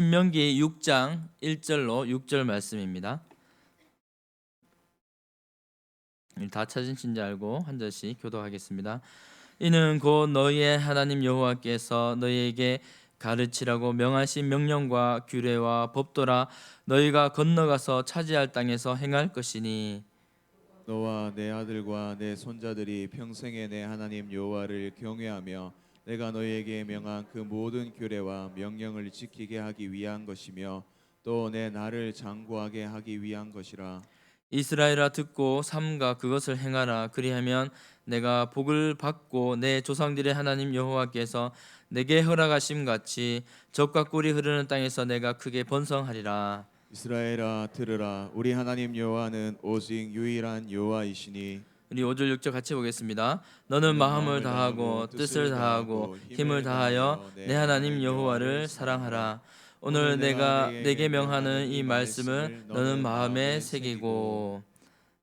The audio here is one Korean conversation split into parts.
신명기 6장 1절로 6절 말씀입니다. 다 찾으신지 알고 한 절씩 교독하겠습니다. 이는 곧 너희의 하나님 여호와께서 너희에게 가르치라고 명하신 명령과 규례와 법도라 너희가 건너가서 차지할 땅에서 행할 것이니 너와 내 아들과 내 손자들이 평생에 내 하나님 여호와를 경외하며 내가 너희에게 명한 그 모든 규례와 명령을 지키게 하기 위한 것이며 또 내 나를 장구하게 하기 위한 것이라. 이스라엘아 듣고 삼가 그것을 행하라. 그리하면 내가 복을 받고 내 조상들의 하나님 여호와께서 내게 허락하심 같이 젖과 꿀이 흐르는 땅에서 내가 크게 번성하리라. 이스라엘아 들으라. 우리 하나님 여호와는 오직 유일한 여호와이시니. 우리 5절 6절 같이 보겠습니다. 너는 마음을 다하고 뜻을 다하고 힘을 다하여 내 하나님 여호와를 사랑하라. 오늘 내가 내게 명하는 이 말씀을 너는 마음에 새기고.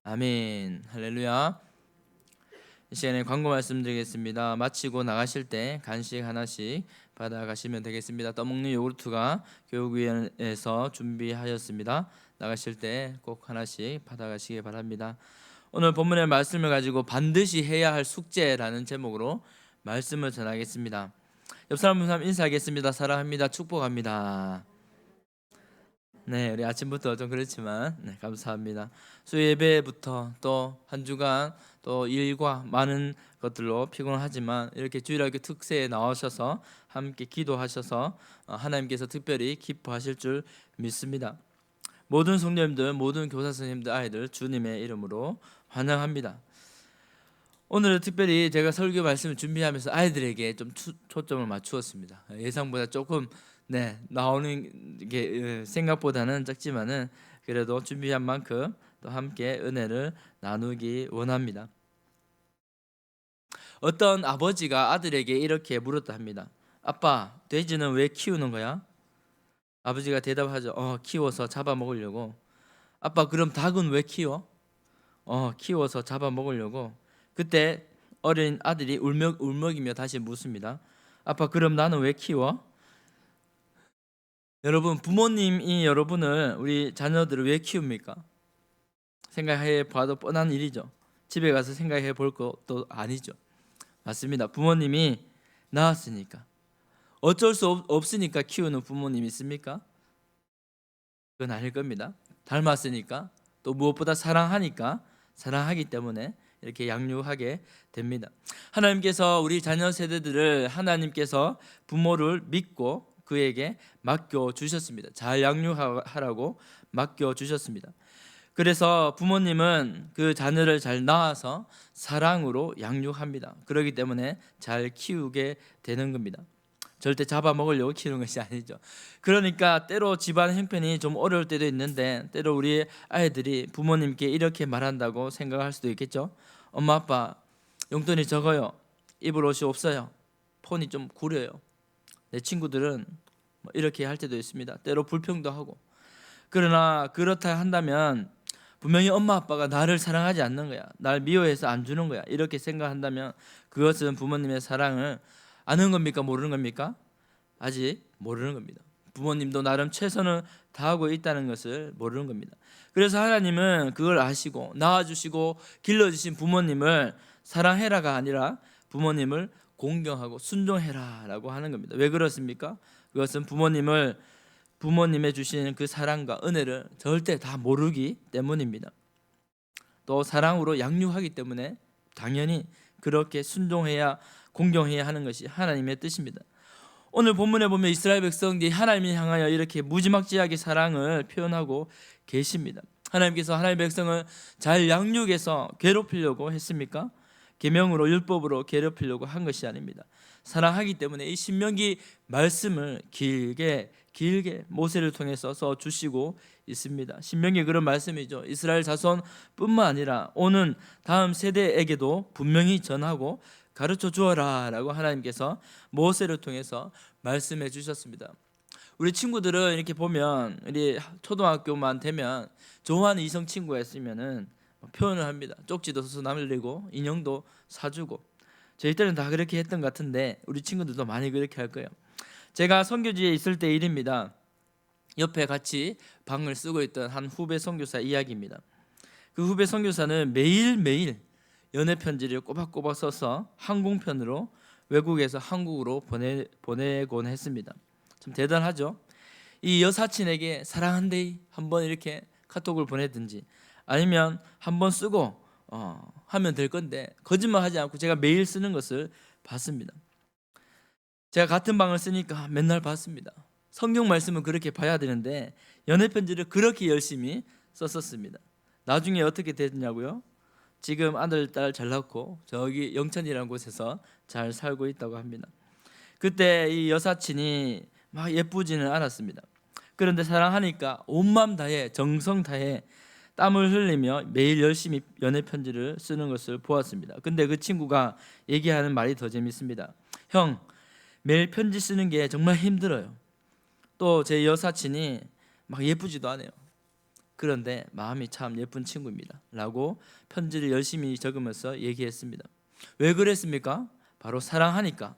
아멘. 할렐루야. 이 시간에 광고 말씀드리겠습니다. 마치고 나가실 때 간식 하나씩 받아가시면 되겠습니다. 떠먹는 요구르트가 교육위원회에서 준비하였습니다. 나가실 때 꼭 하나씩 받아가시기 바랍니다. 오늘 본문의 말씀을 가지고 반드시 해야 할 숙제라는 제목으로 말씀을 전하겠습니다. 옆 사람 인사하겠습니다. 사랑합니다. 축복합니다. 네, 우리 아침부터 좀 그렇지만 감사합니다. 수요 예배부터 또 한 주간 또 일과 많은 것들로 피곤하지만 이렇게 주일학교 특세에 나오셔서 함께 기도하셔서 하나님께서 특별히 기뻐하실 줄 믿습니다. 모든 성도님들, 모든 교사 선생님들, 아이들 주님의 이름으로 환영합니다. 오늘은 특별히 제가 설교 말씀을 준비하면서 아이들에게 좀 초점을 맞추었습니다. 예상보다 조금 나오는 게 생각보다는 작지만은 그래도 준비한 만큼 또 함께 은혜를 나누기 원합니다. 어떤 아버지가 아들에게 이렇게 물었다 합니다. 아빠, 돼지는 왜 키우는 거야? 아버지가 대답하죠. 키워서 잡아먹으려고. 아빠, 그럼 닭은 왜 키워? 키워서 잡아먹으려고. 그때 어린 아들이 울먹이며 다시 묻습니다. 아빠, 그럼 나는 왜 키워? 여러분, 부모님이 여러분을, 우리 자녀들을 왜 키웁니까? 생각해 봐도 뻔한 일이죠. 집에 가서 생각해 볼 것도 아니죠. 맞습니다. 부모님이 낳았으니까, 어쩔 수 없으니까 키우는 부모님 있습니까? 그건 아닐 겁니다. 닮았으니까, 또 무엇보다 사랑하기 때문에 이렇게 양육하게 됩니다. 하나님께서 우리 자녀 세대들을 하나님께서 부모를 믿고 그에게 맡겨 주셨습니다. 잘 양육하라고 맡겨 주셨습니다. 그래서 부모님은 그 자녀를 잘 낳아서 사랑으로 양육합니다. 그렇기 때문에 잘 키우게 되는 겁니다. 절대 잡아먹으려고 키우는 것이 아니죠. 그러니까 때로 집안 형편이 좀 어려울 때도 있는데 때로 우리 아이들이 부모님께 이렇게 말한다고 생각할 수도 있겠죠. 엄마 아빠 용돈이 적어요. 입을 옷이 없어요. 폰이 좀 구려요. 내 친구들은 이렇게 할 때도 있습니다. 때로 불평도 하고. 그러나 그렇다 한다면 분명히 엄마 아빠가 나를 사랑하지 않는 거야. 날 미워해서 안 주는 거야. 이렇게 생각한다면 그것은 부모님의 사랑을 아는 겁니까? 모르는 겁니까? 아직 모르는 겁니다. 부모님도 나름 최선을 다하고 있다는 것을 모르는 겁니다. 그래서 하나님은 그걸 아시고 낳아주시고 길러주신 부모님을 사랑해라가 아니라 부모님을 공경하고 순종해라라고 하는 겁니다. 왜 그렇습니까? 그것은 부모님의 주시는 그 사랑과 은혜를 절대 다 모르기 때문입니다. 또 사랑으로 양육하기 때문에 당연히 그렇게 순종해야 공경해야 하는 것이 하나님의 뜻입니다. 오늘 본문에 보면 이스라엘 백성들이 하나님을 향하여 이렇게 무지막지하게 사랑을 표현하고 계십니다. 하나님께서 하나님의 백성을 잘 양육해서 괴롭히려고 했습니까? 계명으로 율법으로 괴롭히려고 한 것이 아닙니다. 사랑하기 때문에 이 신명기 말씀을 길게 모세를 통해서 써 주시고 있습니다. 신명기 그런 말씀이죠. 이스라엘 자손뿐만 아니라 오는 다음 세대에게도 분명히 전하고 가르쳐 주어라 라고 하나님께서 모세를 통해서 말씀해 주셨습니다. 우리 친구들은 이렇게 보면 우리 초등학교만 되면 좋아하는 이성 친구가 있으면은 표현을 합니다. 쪽지도 써서 남기고 인형도 사주고. 저희 때는 다 그렇게 했던 것 같은데 우리 친구들도 많이 그렇게 할 거예요. 제가 선교지에 있을 때 일입니다. 옆에 같이 방을 쓰고 있던 한 후배 선교사 이야기입니다. 그 후배 선교사는 매일매일 연애 편지를 꼬박꼬박 써서 항공편으로 외국에서 한국으로 보내곤 했습니다. 참 대단하죠. 이 여사친에게 사랑한대 한번 이렇게 카톡을 보내든지 아니면 한번 쓰고 하면 될 건데 거짓말하지 않고 제가 매일 쓰는 것을 봤습니다. 제가 같은 방을 쓰니까 맨날 봤습니다. 성경 말씀은 그렇게 봐야 되는데 연애 편지를 그렇게 열심히 썼었습니다. 나중에 어떻게 됐냐고요? 지금 아들, 딸 잘 낳고 저기 영천이라는 곳에서 잘 살고 있다고 합니다. 그때 이 여사친이 막 예쁘지는 않았습니다. 그런데 사랑하니까 온맘 다해 정성 다해 땀을 흘리며 매일 열심히 연애 편지를 쓰는 것을 보았습니다. 근데 그 친구가 얘기하는 말이 더 재밌습니다. 형, 매일 편지 쓰는 게 정말 힘들어요. 또 제 여사친이 막 예쁘지도 않아요. 그런데 마음이 참 예쁜 친구입니다 라고 편지를 열심히 적으면서 얘기했습니다. 왜 그랬습니까? 바로 사랑하니까,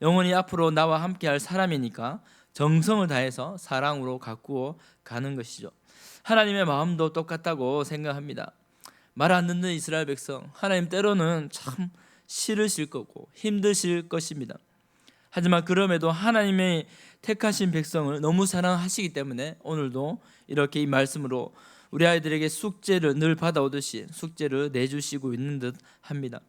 영원히 앞으로 나와 함께할 사람이니까 정성을 다해서 사랑으로 가꾸어 가는 것이죠. 하나님의 마음도 똑같다고 생각합니다. 말 안 듣는 이스라엘 백성, 하나님 때로는 참 싫으실 거고 힘드실 것입니다. 하지만 그럼에도 하나님의 택하신 백성을 너무 사랑하시기 때문에 오늘도 이렇게 이 말씀으로 우리 아이들에게 숙제를 늘 받아오듯이 숙제를 내주시고 있는 듯 합니다.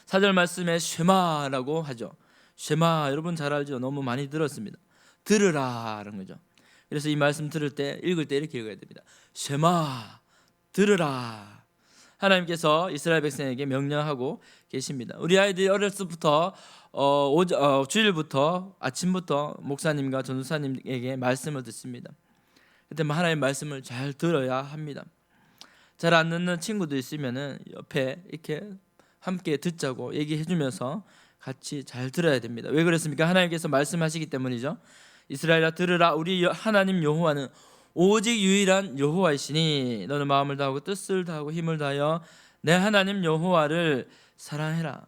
4절 말씀에 쉐마라고 하죠. 쉐마 여러분 잘 알죠? 너무 많이 들었습니다. 들으라라는 거죠. 그래서 이 말씀 들을 때 읽을 때 이렇게 읽어야 됩니다. 쉐마 들으라. 하나님께서 이스라엘 백성에게 명령하고 계십니다. 우리 아이들이 어렸을 때부터 주일부터 아침부터 목사님과 전도사님에게 말씀을 듣습니다. 그때 하나님의 말씀을 잘 들어야 합니다. 잘 안 듣는 친구도 있으면은 옆에 이렇게 함께 듣자고 얘기해주면서 같이 잘 들어야 됩니다. 왜 그렇습니까? 하나님께서 말씀하시기 때문이죠. 이스라엘아 들으라, 우리 하나님 여호와는 오직 유일한 여호와이시니 너는 마음을 다하고 뜻을 다하고 힘을 다하여 내 하나님 여호와를 사랑해라.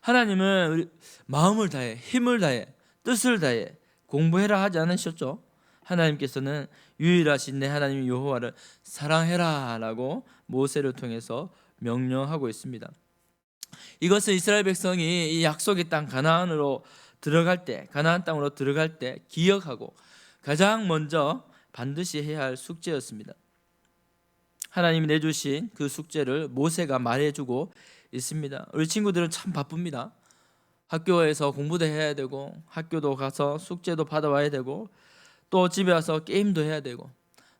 하나님은 마음을 다해 힘을 다해 뜻을 다해 공부해라 하지 않으셨죠? 하나님께서는 유일하신 내 하나님 여호와를 사랑해라 라고 모세를 통해서 명령하고 있습니다. 이것은 이스라엘 백성이 이 약속의 땅 가나안으로 들어갈 때, 가나안 땅으로 들어갈 때 기억하고 가장 먼저 반드시 해야 할 숙제였습니다. 하나님이 내주신 그 숙제를 모세가 말해주고 있습니다. 우리 친구들은 참 바쁩니다. 학교에서 공부도 해야 되고 학교도 가서 숙제도 받아와야 되고 또 집에 와서 게임도 해야 되고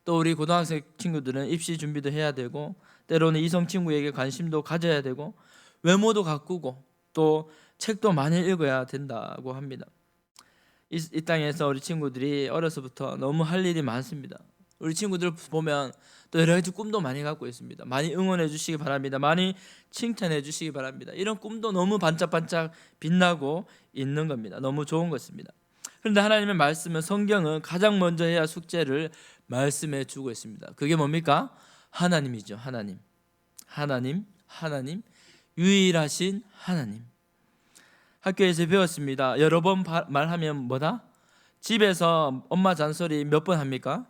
또 우리 고등학생 친구들은 입시 준비도 해야 되고 때로는 이성 친구에게 관심도 가져야 되고 외모도 가꾸고 또 책도 많이 읽어야 된다고 합니다. 이 땅에서 우리 친구들이 어려서부터 너무 할 일이 많습니다. 우리 친구들 보면 또 여러 가지 꿈도 많이 갖고 있습니다. 많이 응원해 주시기 바랍니다. 많이 칭찬해 주시기 바랍니다. 이런 꿈도 너무 반짝반짝 빛나고 있는 겁니다. 너무 좋은 것입니다. 그런데 하나님의 말씀은, 성경은 가장 먼저 해야 할 숙제를 말씀해 주고 있습니다. 그게 뭡니까? 하나님이죠. 하나님, 유일하신 하나님. 학교에서 배웠습니다. 여러 번 말하면 뭐다? 집에서 엄마 잔소리 몇 번 합니까?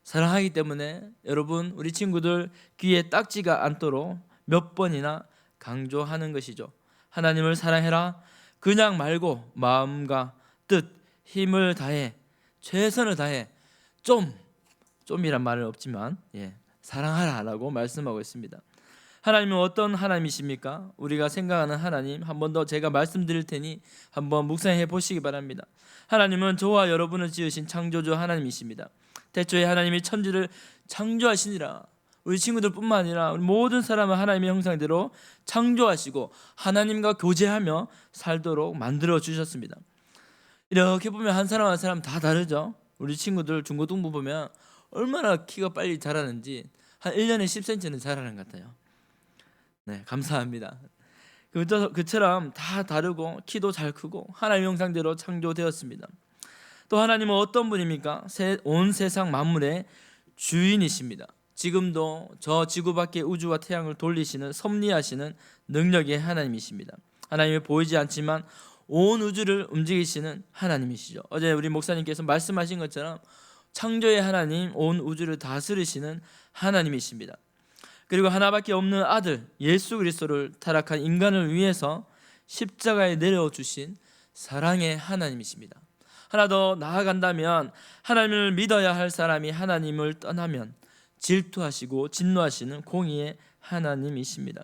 사랑하기 때문에 여러분, 우리 친구들 귀에 딱지가 않도록 몇 번이나 강조하는 것이죠. 하나님을 사랑해라. 그냥 말고 마음과 뜻, 힘을 다해, 최선을 다해, 좀이란 말은 없지만 사랑하라라고 말씀하고 있습니다. 하나님은 어떤 하나님이십니까? 우리가 생각하는 하나님, 한 번 더 제가 말씀드릴 테니 한번 묵상해 보시기 바랍니다. 하나님은 저와 여러분을 지으신 창조주 하나님이십니다. 태초에 하나님이 천지를 창조하시니라. 우리 친구들뿐만 아니라 우리 모든 사람을 하나님의 형상대로 창조하시고 하나님과 교제하며 살도록 만들어 주셨습니다. 이렇게 보면 한 사람 한 사람 다 다르죠. 우리 친구들 중고등부 보면 얼마나 키가 빨리 자라는지 한 1년에 10cm는 자라는 것 같아요. 네, 감사합니다. 그처럼 다 다르고 키도 잘 크고 하나님의 형상대로 창조되었습니다. 또 하나님은 어떤 분입니까? 온 세상 만물의 주인이십니다. 지금도 저 지구 밖의 우주와 태양을 돌리시는, 섭리하시는 능력의 하나님이십니다. 하나님이 보이지 않지만 온 우주를 움직이시는 하나님이시죠. 어제 우리 목사님께서 말씀하신 것처럼 창조의 하나님, 온 우주를 다스리시는 하나님이십니다. 그리고 하나밖에 없는 아들 예수 그리스도를 타락한 인간을 위해서 십자가에 내려주신 사랑의 하나님이십니다. 하나 더 나아간다면 하나님을 믿어야 할 사람이 하나님을 떠나면 질투하시고 진노하시는 공의의 하나님이십니다.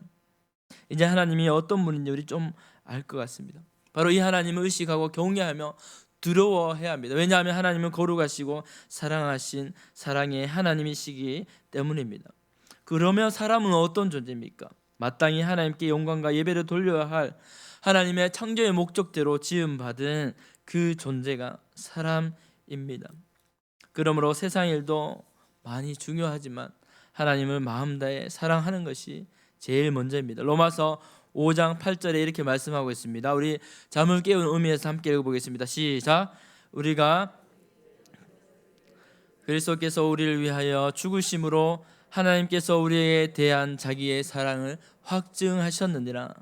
이제 하나님이 어떤 분인지 우리 좀 알 것 같습니다. 바로 이 하나님을 의식하고 경외하며 두려워해야 합니다. 왜냐하면 하나님은 거룩하시고 사랑하신 사랑의 하나님이시기 때문입니다. 그러면 사람은 어떤 존재입니까? 마땅히 하나님께 영광과 예배를 돌려야 할 하나님의 창조의 목적대로 지음받은 그 존재가 사람입니다. 그러므로 세상 일도 많이 중요하지만 하나님을 마음 다해 사랑하는 것이 제일 먼저입니다. 로마서 5장 8절에 이렇게 말씀하고 있습니다. 우리 잠을 깨운 의미에서 함께 읽어보겠습니다. 시작. 우리가 그리스도께서 우리를 위하여 죽으심으로 하나님께서 우리에게 대한 자기의 사랑을 확증하셨느니라.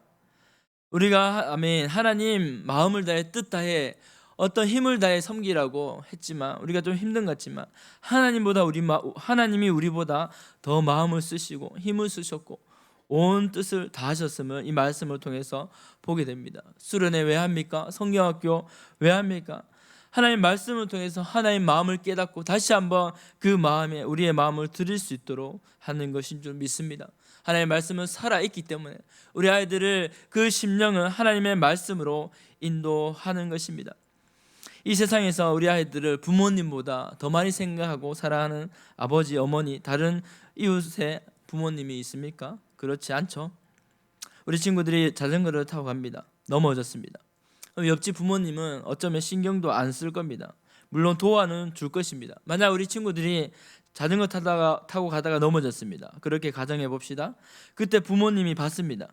우리가 아멘 하나님 마음을 다해 뜻 다해 어떤 힘을 다해 섬기라고 했지만 우리가 좀 힘든 것 같지만 하나님이 우리보다 더 마음을 쓰시고 힘을 쓰셨고 온 뜻을 다하셨음을 이 말씀을 통해서 보게 됩니다. 수련회 왜 합니까? 성경학교 왜 합니까? 하나님 말씀을 통해서 하나님 마음을 깨닫고 다시 한번 그 마음에 우리의 마음을 드릴 수 있도록 하는 것인 줄 믿습니다. 하나님의 말씀은 살아있기 때문에 우리 아이들을 그 심령은 하나님의 말씀으로 인도하는 것입니다. 이 세상에서 우리 아이들을 부모님보다 더 많이 생각하고 사랑하는 아버지, 어머니, 다른 이웃의 부모님이 있습니까? 그렇지 않죠. 우리 친구들이 자전거를 타고 갑니다. 넘어졌습니다. 옆집 부모님은 어쩌면 신경도 안 쓸 겁니다. 물론 도와는 줄 것입니다. 만약 우리 친구들이 자전거 타고 가다가 넘어졌습니다. 그렇게 가정해 봅시다. 그때 부모님이 봤습니다.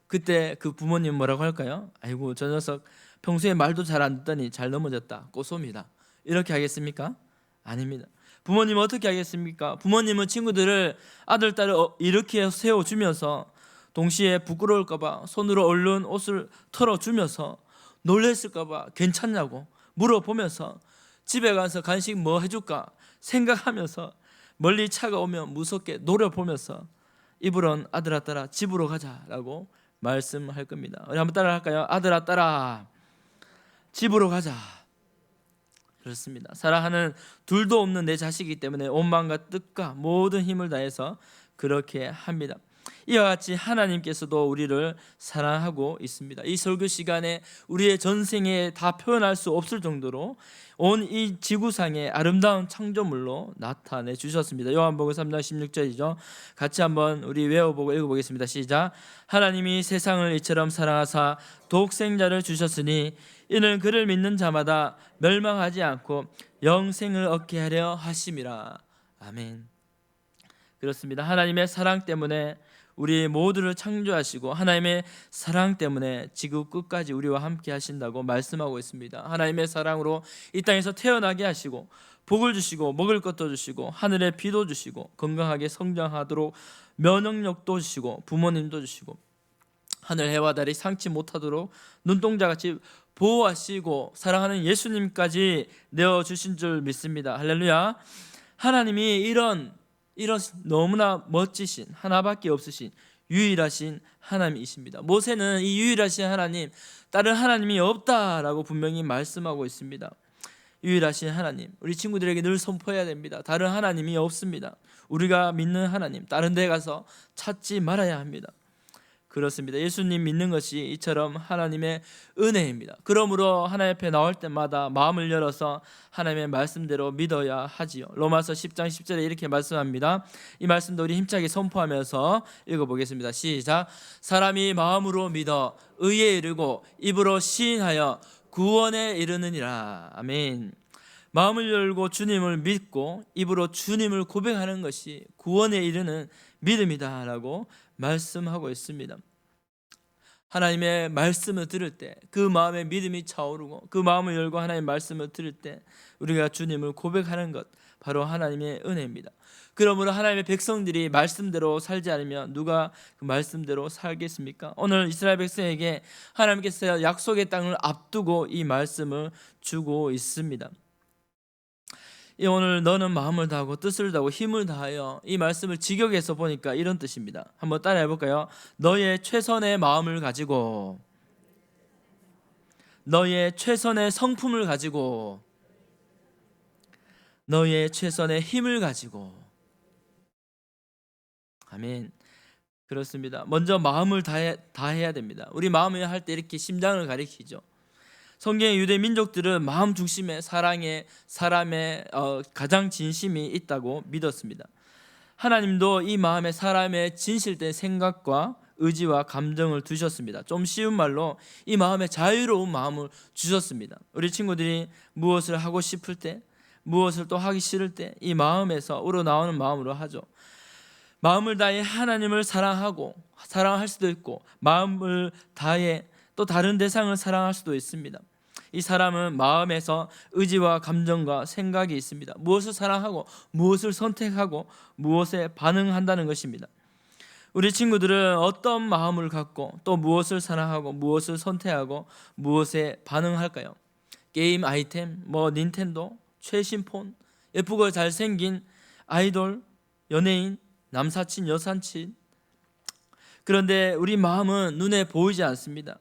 그때 그 부모님 뭐라고 할까요? 아이고 저 녀석 평소에 말도 잘 안 듣더니 잘 넘어졌다. 꼬소입니다. 이렇게 하겠습니까? 아닙니다. 부모님은 어떻게 하겠습니까? 부모님은 친구들을 아들, 딸을 이렇게 세워주면서 동시에 부끄러울까봐 손으로 얼른 옷을 털어주면서 놀랬을까봐 괜찮냐고 물어보면서 집에 가서 간식 뭐 해줄까 생각하면서 멀리 차가 오면 무섭게 노려보면서 이불은 아들아 딸아 집으로 가자라고 말씀할 겁니다. 우리 한번 따라 할까요? 아들아 딸아 집으로 가자. 그렇습니다. 사랑하는 둘도 없는 내 자식이기 때문에 온 마음과 뜻과 모든 힘을 다해서 그렇게 합니다. 이와 같이 하나님께서도 우리를 사랑하고 있습니다. 이 설교 시간에 우리의 전생에 다 표현할 수 없을 정도로 온 이 지구상의 아름다운 창조물로 나타내 주셨습니다. 요한복음 3장 16절이죠. 같이 한번 우리 외워보고 읽어보겠습니다. 시작. 하나님이 세상을 이처럼 사랑하사 독생자를 주셨으니 이는 그를 믿는 자마다 멸망하지 않고 영생을 얻게 하려 하심이라. 아멘. 그렇습니다. 하나님의 사랑 때문에 우리 모두를 창조하시고 하나님의 사랑 때문에 지구 끝까지 우리와 함께 하신다고 말씀하고 있습니다. 하나님의 사랑으로 이 땅에서 태어나게 하시고 복을 주시고 먹을 것도 주시고 하늘에 비도 주시고 건강하게 성장하도록 면역력도 주시고 부모님도 주시고 하늘 해와 달이 상치 못하도록 눈동자같이 보호하시고 사랑하는 예수님까지 내어주신 줄 믿습니다. 할렐루야. 하나님이 이런 너무나 멋지신 하나밖에 없으신 유일하신 하나님이십니다. 모세는 이 유일하신 하나님 다른 하나님이 없다라고 분명히 말씀하고 있습니다. 유일하신 하나님 우리 친구들에게 늘 선포해야 됩니다. 다른 하나님이 없습니다. 우리가 믿는 하나님 다른 데 가서 찾지 말아야 합니다. 그렇습니다. 예수님 믿는 것이 이처럼 하나님의 은혜입니다. 그러므로 하나님 앞에 나올 때마다 마음을 열어서 하나님의 말씀대로 믿어야 하지요. 로마서 10장 10절에 이렇게 말씀합니다. 이 말씀도 우리 힘차게 선포하면서 읽어보겠습니다. 시작. 사람이 마음으로 믿어 의에 이르고 입으로 시인하여 구원에 이르느니라. 아멘. 마음을 열고 주님을 믿고 입으로 주님을 고백하는 것이 구원에 이르는 믿음이다라고 말씀하고 있습니다. 하나님의 말씀을 들을 때 그 마음에 믿음이 차오르고 그 마음을 열고 하나님의 말씀을 들을 때 우리가 주님을 고백하는 것 바로 하나님의 은혜입니다. 그러므로 하나님의 백성들이 말씀대로 살지 않으면 누가 그 말씀대로 살겠습니까? 오늘 이스라엘 백성에게 하나님께서 약속의 땅을 앞두고 이 말씀을 주고 있습니다. 오늘 너는 마음을 다하고 뜻을 다하고 힘을 다하여, 이 말씀을 직역해서 보니까 이런 뜻입니다. 한번 따라해 볼까요? 너의 최선의 마음을 가지고, 너의 최선의 성품을 가지고, 너의 최선의 힘을 가지고. 아멘. 그렇습니다. 먼저 마음을 다해야 됩니다. 우리 마음을 할 때 이렇게 심장을 가리키죠. 성경의 유대 민족들은 마음 중심에 사랑에 사람의 가장 진심이 있다고 믿었습니다. 하나님도 이 마음에 사람의 진실된 생각과 의지와 감정을 두셨습니다. 좀 쉬운 말로 이 마음에 자유로운 마음을 주셨습니다. 우리 친구들이 무엇을 하고 싶을 때, 무엇을 또 하기 싫을 때 이 마음에서 우러나오는 마음으로 하죠. 마음을 다해 하나님을 사랑할 수도 있고, 마음을 다해 또 다른 대상을 사랑할 수도 있습니다. 이 사람은 마음에서 의지와 감정과 생각이 있습니다. 무엇을 사랑하고 무엇을 선택하고 무엇에 반응한다는 것입니다. 우리 친구들은 어떤 마음을 갖고 또 무엇을 사랑하고 무엇을 선택하고 무엇에 반응할까요? 게임 아이템, 닌텐도, 최신 폰, 예쁘고 잘생긴 아이돌, 연예인, 남사친, 여사친. 그런데 우리 마음은 눈에 보이지 않습니다.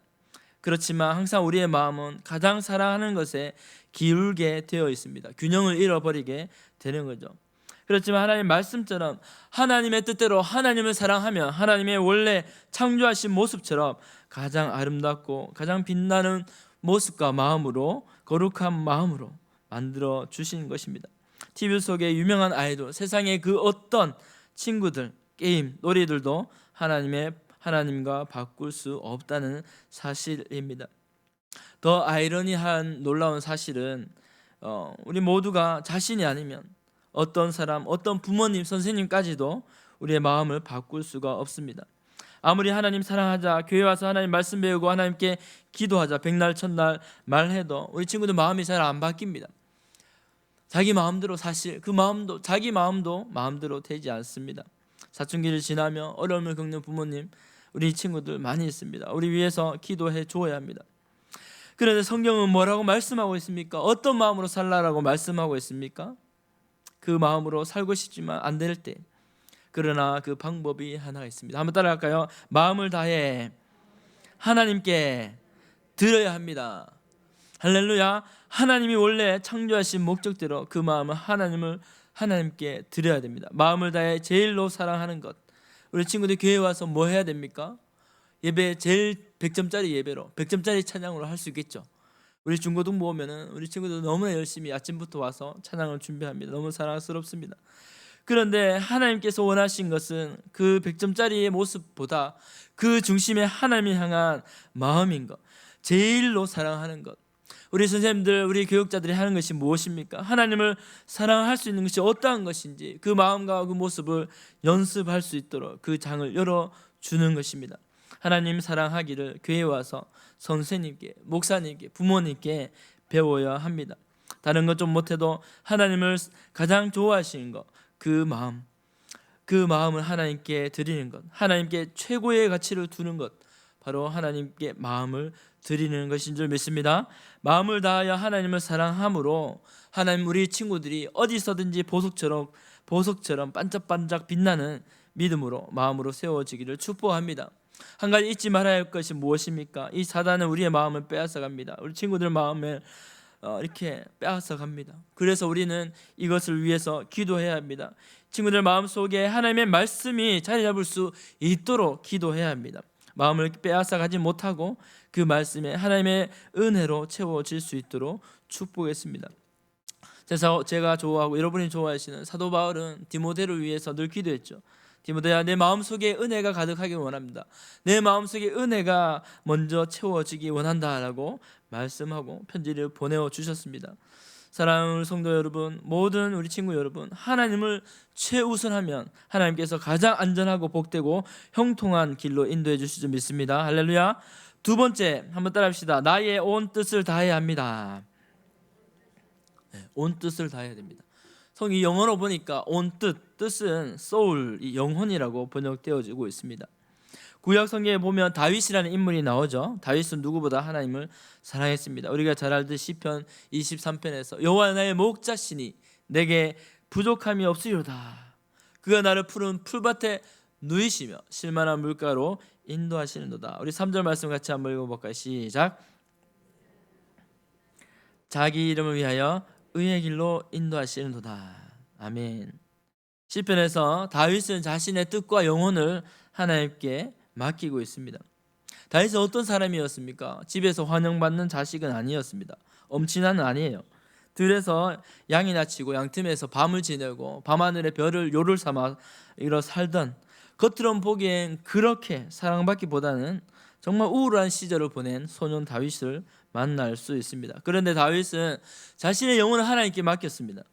그렇지만 항상 우리의 마음은 가장 사랑하는 것에 기울게 되어 있습니다. 균형을 잃어버리게 되는 거죠. 그렇지만 하나님 말씀처럼 하나님의 뜻대로 하나님을 사랑하면 하나님의 원래 창조하신 모습처럼 가장 아름답고 가장 빛나는 모습과 마음으로, 거룩한 마음으로 만들어 주신 것입니다. TV 속의 유명한 아이돌, 세상의 그 어떤 친구들, 게임, 놀이들도 하나님과 바꿀 수 없다는 사실입니다. 더 아이러니한 놀라운 사실은 우리 모두가 자신이 아니면 어떤 사람, 어떤 부모님, 선생님까지도 우리의 마음을 바꿀 수가 없습니다. 아무리 하나님 사랑하자, 교회 와서 하나님 말씀 배우고 하나님께 기도하자, 백날 천날 말해도 우리 친구들 마음이 잘 안 바뀝니다. 자기 마음대로, 사실 그 마음도, 자기 마음도 마음대로 되지 않습니다. 사춘기를 지나며 어려움을 겪는 부모님, 우리 친구들 많이 있습니다. 우리 위해서 기도해 줘야 합니다. 그런데 성경은 뭐라고 말씀하고 있습니까? 어떤 마음으로 살라라고 말씀하고 있습니까? 그 마음으로 살고 싶지만 안 될 때, 그러나 그 방법이 하나 있습니다. 한번 따라할까요? 마음을 다해 하나님께 드려야 합니다. 할렐루야. 하나님이 원래 창조하신 목적대로 그 마음을 하나님께 드려야 됩니다. 마음을 다해 제일로 사랑하는 것. 우리 친구들 교회 와서 뭐 해야 됩니까? 예배 제일 100점짜리 예배로, 100점짜리 찬양으로 할 수 있겠죠. 우리 중고등부 오면은 우리 친구들 너무나 열심히 아침부터 와서 찬양을 준비합니다. 너무 사랑스럽습니다. 그런데 하나님께서 원하신 것은 그 100점짜리의 모습보다 그 중심에 하나님을 향한 마음인 것, 제일로 사랑하는 것. 우리 선생님들, 우리 교육자들이 하는 것이 무엇입니까? 하나님을 사랑할 수 있는 것이 어떠한 것인지 그 마음과 그 모습을 연습할 수 있도록 그 장을 열어주는 것입니다. 하나님 사랑하기를 교회에 와서 선생님께, 목사님께, 부모님께 배워야 합니다. 다른 것 좀 못해도 하나님을 가장 좋아하시는 것, 그 마음을 하나님께 드리는 것, 하나님께 최고의 가치를 두는 것, 바로 하나님께 마음을 드리는 것인 줄 믿습니다. 마음을 다하여 하나님을 사랑함으로 하나님, 우리 친구들이 어디서든지 보석처럼 반짝반짝 빛나는 믿음으로, 마음으로 세워지기를 축복합니다. 한 가지 잊지 말아야 할 것이 무엇입니까? 이 사단은 우리의 마음을 빼앗아 갑니다. 우리 친구들 마음을 이렇게 빼앗아 갑니다. 그래서 우리는 이것을 위해서 기도해야 합니다. 친구들 마음속에 하나님의 말씀이 자리 잡을 수 있도록 기도해야 합니다. 마음을 빼앗아 가지 못하고 그 말씀에 하나님의 은혜로 채워질 수 있도록 축복했습니다. 제가 좋아하고 여러분이 좋아하시는 사도 바울은 디모데를 위해서 늘 기도했죠. 디모데야, 내 마음속에 은혜가 가득하길 원합니다. 내 마음속에 은혜가 먼저 채워지기 원한다라고 말씀하고 편지를 보내주셨습니다. 사랑하는 성도 여러분, 모든 우리 친구 여러분, 하나님을 최우선하면 하나님께서 가장 안전하고 복되고 형통한 길로 인도해 주실 줄 믿습니다. 할렐루야. 두 번째, 한번 따라합시다. 나의 온 뜻을 다해야 합니다. 온 뜻을 다해야 됩니다. 성이 영어로 보니까 온 뜻은 soul, 영혼이라고 번역되어지고 있습니다. 구약 성경에 보면 다윗이라는 인물이 나오죠. 다윗은 누구보다 하나님을 사랑했습니다. 우리가 잘 알듯이 시편 23편에서 여호와 나의 목자시니 내게 부족함이 없으리로다. 그가 나를 푸른 풀밭에 누이시며 실만한 물가로 인도하시는도다. 우리 3절 말씀 같이 한번 읽어볼까요? 시작. 자기 이름을 위하여 의의 길로 인도하시는도다. 아멘. 시편에서 다윗은 자신의 뜻과 영혼을 하나님께 맡기고 있습니다. 다윗은 어떤 사람이었습니까? 집에서 환영받는 자식은 아니었습니다. 엄친아는 아니에요. 들에서 양이나 치고 양틈에서 밤을 지내고 밤하늘의 별을 요를 삼아 이러 살던, 겉으로는 보기엔 그렇게 사랑받기보다는 정말 우울한 시절을 보낸 소년 다윗을 만날 수 있습니다. 그런데 다윗은 자신의 영혼을 하나님께 맡겼습니다.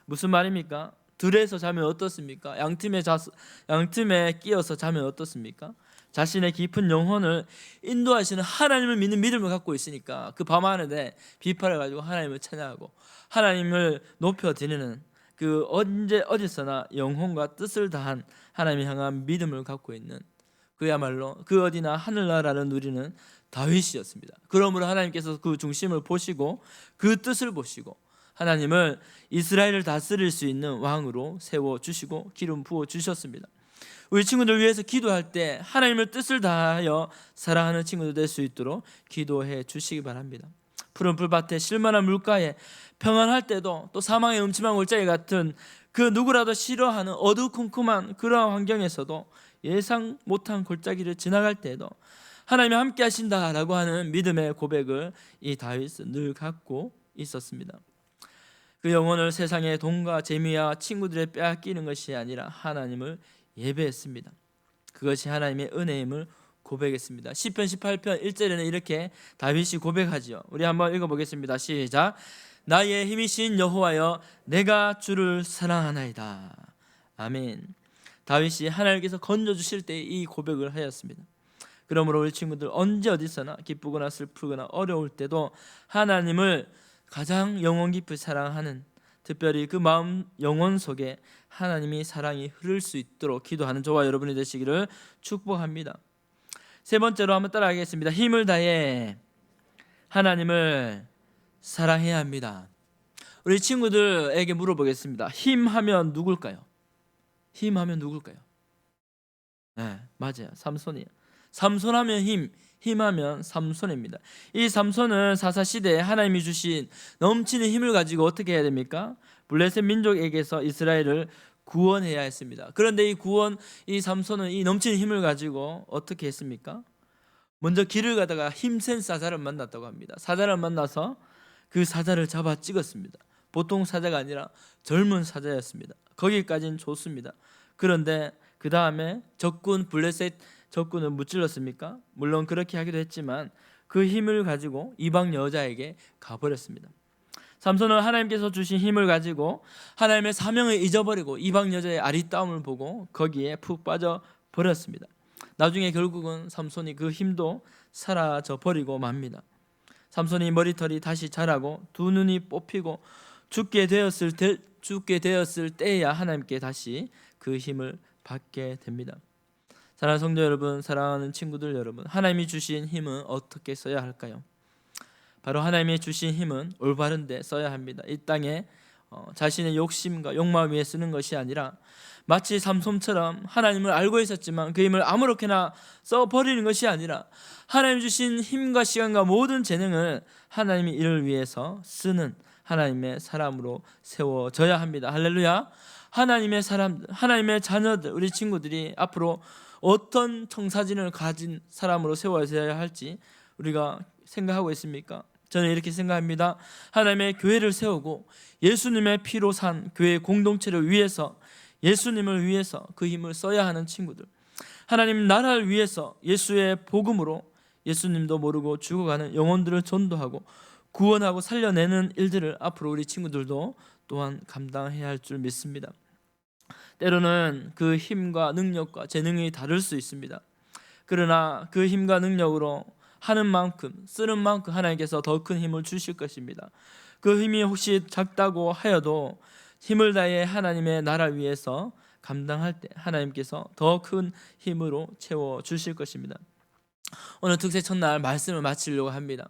무슨 말입니까? 들에서 자면 어떻습니까? 양틈에 끼어서 자면 어떻습니까? 자신의 깊은 영혼을 인도하시는 하나님을 믿는 믿음을 갖고 있으니까 그 밤하늘에 비파를 가지고 하나님을 찬양하고 하나님을 높여드리는, 그 언제 어디서나 영혼과 뜻을 다한 하나님을 향한 믿음을 갖고 있는, 그야말로 그 어디나 하늘나라를 누리는 다윗이었습니다. 그러므로 하나님께서 그 중심을 보시고 그 뜻을 보시고 하나님을 이스라엘을 다스릴 수 있는 왕으로 세워주시고 기름 부어주셨습니다. 우리 친구들 위해서 기도할 때 하나님의 뜻을 다하여 사랑하는 친구들 될 수 있도록 기도해 주시기 바랍니다. 푸른 풀밭에 실만한 물가에 평안할 때도, 또 사망의 음침한 골짜기 같은 그 누구라도 싫어하는 어두컴컴한 그러한 환경에서도, 예상 못한 골짜기를 지나갈 때에도 하나님이 함께 하신다라고 하는 믿음의 고백을 이 다윗은 늘 갖고 있었습니다. 그 영혼을 세상의 돈과 재미와 친구들에 빼앗기는 것이 아니라 하나님을 예배했습니다. 그것이 하나님의 은혜임을 고백했습니다. 시편 18편 1절에는 이렇게 다윗이 고백하지요. 우리 한번 읽어보겠습니다. 시작. 나의 힘이신 여호와여, 내가 주를 사랑하나이다. 아멘. 다윗이 하나님께서 건져주실 때 이 고백을 하였습니다. 그러므로 우리 친구들 언제 어디서나 기쁘거나 슬프거나 어려울 때도 하나님을 가장 영혼 깊이 사랑하는, 특별히 그 마음 영혼 속에 하나님이 사랑이 흐를 수 있도록 기도하는 저와 여러분이 되시기를 축복합니다. 세 번째로 한번 따라하겠습니다. 힘을 다해 하나님을 사랑해야 합니다. 우리 친구들에게 물어보겠습니다. 힘하면 누굴까요? 힘하면 누굴까요? 네, 맞아요. 삼손이에요. 삼손하면 힘하면 삼손입니다. 이 삼손은 사사시대에 하나님이 주신 넘치는 힘을 가지고 어떻게 해야 됩니까? 블레셋 민족에게서 이스라엘을 구원해야 했습니다. 그런데 이 삼손은 이 넘치는 힘을 가지고 어떻게 했습니까? 먼저 길을 가다가 힘센 사자를 만났다고 합니다. 사자를 만나서 그 사자를 잡아 찍었습니다. 보통 사자가 아니라 젊은 사자였습니다. 거기까지는 좋습니다. 그런데 그 다음에 블레셋 적군을 무찔렀습니까? 물론 그렇게 하기도 했지만 그 힘을 가지고 이방 여자에게 가버렸습니다. 삼손은 하나님께서 주신 힘을 가지고 하나님의 사명을 잊어버리고 이방 여자의 아리따움을 보고 거기에 푹 빠져버렸습니다. 나중에 결국은 삼손이 그 힘도 사라져 버리고 맙니다. 삼손이 머리털이 다시 자라고 두 눈이 뽑히고 죽게 되었을 때야 하나님께 다시 그 힘을 받게 됩니다. 사랑하는 성도 여러분, 사랑하는 친구들 여러분, 하나님이 주신 힘은 어떻게 써야 할까요? 바로 하나님이 주신 힘은 올바른 데 써야 합니다. 이 땅에 자신의 욕심과 욕망을 위해 쓰는 것이 아니라 마치 삼손처럼 하나님을 알고 있었지만 그 힘을 아무렇게나 써버리는 것이 아니라 하나님 주신 힘과 시간과 모든 재능을 하나님이 이를 위해서 쓰는 하나님의 사람으로 세워져야 합니다. 할렐루야. 하나님의 사람들, 하나님의 자녀들, 우리 친구들이 앞으로 어떤 청사진을 가진 사람으로 세워져야 할지 우리가 생각하고 있습니까? 저는 이렇게 생각합니다. 하나님의 교회를 세우고 예수님의 피로 산 교회 공동체를 위해서, 예수님을 위해서 그 힘을 써야 하는 친구들, 하나님 나라를 위해서 예수의 복음으로 예수님도 모르고 죽어가는 영혼들을 전도하고 구원하고 살려내는 일들을 앞으로 우리 친구들도 또한 감당해야 할 줄 믿습니다. 때로는 그 힘과 능력과 재능이 다를 수 있습니다. 그러나 그 힘과 능력으로 하는 만큼, 쓰는 만큼 하나님께서 더 큰 힘을 주실 것입니다. 그 힘이 혹시 작다고 하여도 힘을 다해 하나님의 나라를 위해서 감당할 때 하나님께서 더 큰 힘으로 채워주실 것입니다. 오늘 특세 첫날 말씀을 마치려고 합니다.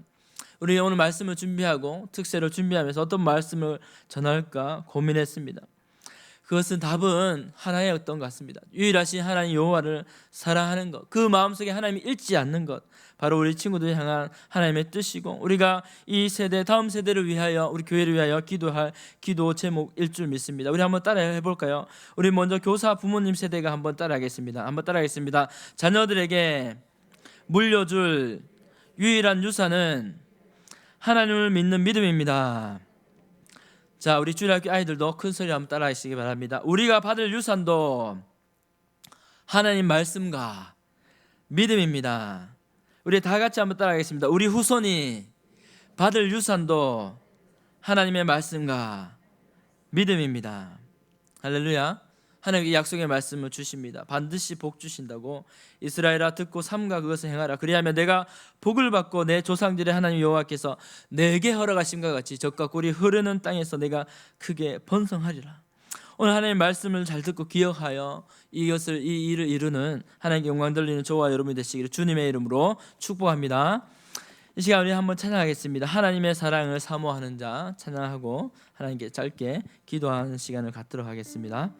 우리 오늘 말씀을 준비하고 특세를 준비하면서 어떤 말씀을 전할까 고민했습니다. 그것은 답은 하나였던 것 같습니다. 유일하신 하나님 여호와를 사랑하는 것, 그 마음속에 하나님이 잃지 않는 것, 바로 우리 친구들을 향한 하나님의 뜻이고, 우리가 이 세대 다음 세대를 위하여, 우리 교회를 위하여 기도할 기도 제목일 줄 믿습니다. 우리 한번 따라 해볼까요? 우리 먼저 교사 부모님 세대가 한번 따라하겠습니다. 한번 따라하겠습니다. 자녀들에게 물려줄 유일한 유산은 하나님을 믿는 믿음입니다. 자, 우리 주일학교 아이들도 큰 소리 한번 따라하시기 바랍니다. 우리가 받을 유산도 하나님 말씀과 믿음입니다. 우리 다 같이 한번 따라하겠습니다. 우리 후손이 받을 유산도 하나님의 말씀과 믿음입니다. 할렐루야. 하나님께 약속의 말씀을 주십니다. 반드시 복 주신다고. 이스라엘아 듣고 삼가 그것을 행하라. 그리하면 내가 복을 받고 내 조상들의 하나님 여호와께서 내게 허락하심과 같이 젖과 꿀이 흐르는 땅에서 내가 크게 번성하리라. 오늘 하나님의 말씀을 잘 듣고 기억하여 이 일을 이루는 하나님께 영광 돌리는 저와 여러분이 되시기를 주님의 이름으로 축복합니다. 이 시간 우리 한번 찬양하겠습니다. 하나님의 사랑을 사모하는 자 찬양하고 하나님께 짧게 기도하는 시간을 갖도록 하겠습니다.